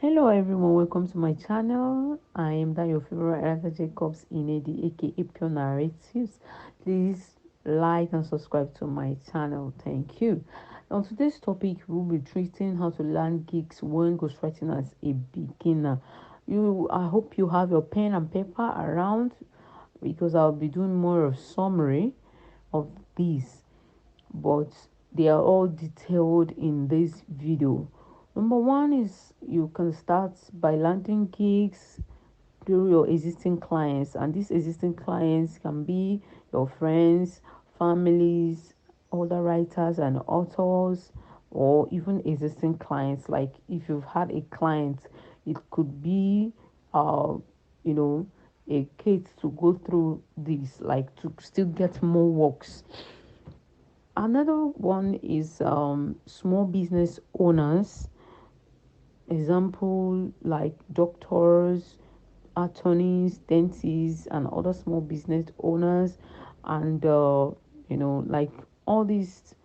Hello everyone, welcome to my channel. I am that your favorite writer Jacobs Inedi, aka Pure Narratives. Please like and subscribe to my channel. Thank you. On today's topic, we'll be treating how to land gigs when ghostwriting as a beginner. I hope you have your pen and paper around because I'll be doing more of summary of these, but they are all detailed in this video. Number one is you can start by landing gigs through your existing clients, and these existing clients can be your friends, families, other writers and authors, or even existing clients. Like if you've had a client, it could be you know a case to go through this, like to still get more works. Another one is small business owners, example like doctors, attorneys, dentists, and other small business owners, and like all these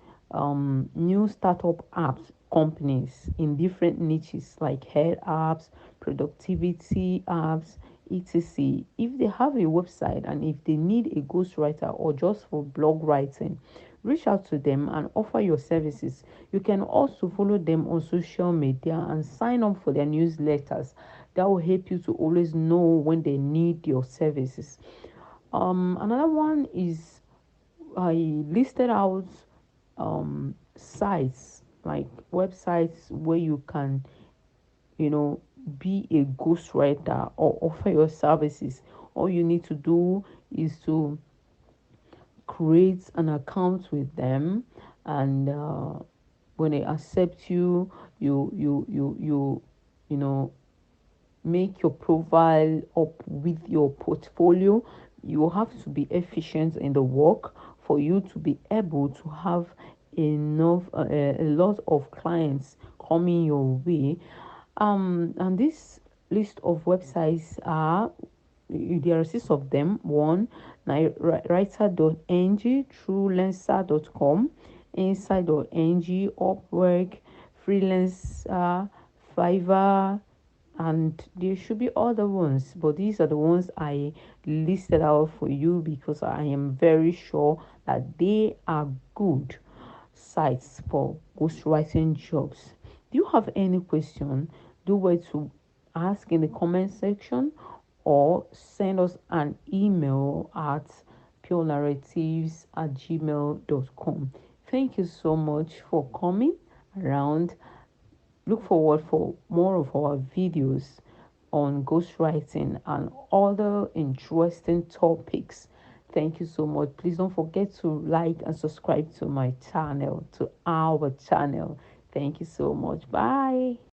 new startup apps companies in different niches like health apps, productivity apps, etc. If they have a website and if they need a ghostwriter or just for blog writing, reach out to them and offer your services. You can also follow them on social media and sign up for their newsletters. That will help you to always know when they need your services. Another one is I listed out sites like websites where you can, you know, be a ghostwriter or offer your services. All you need to do is to create an account with them, and when they accept you, you know make your profile up with your portfolio. You have to be efficient in the work for you to be able to have enough a lot of clients coming your way. And this list of websites are, there are six of them. One, writer.ng, truelancer.com, inside.ng, upwork, freelancer, Fiverr, and there should be other ones, but these are the ones I listed out for you because I am very sure that they are good sites for ghostwriting jobs. Do you have any question? Do wait to ask in the comment section or send us an email at purenarratives@gmail.com. Thank you so much for coming around. Look forward for more of our videos on ghostwriting and other interesting topics. Thank you so much. Please don't forget to like and subscribe to my channel, to our channel. Thank you so much. Bye.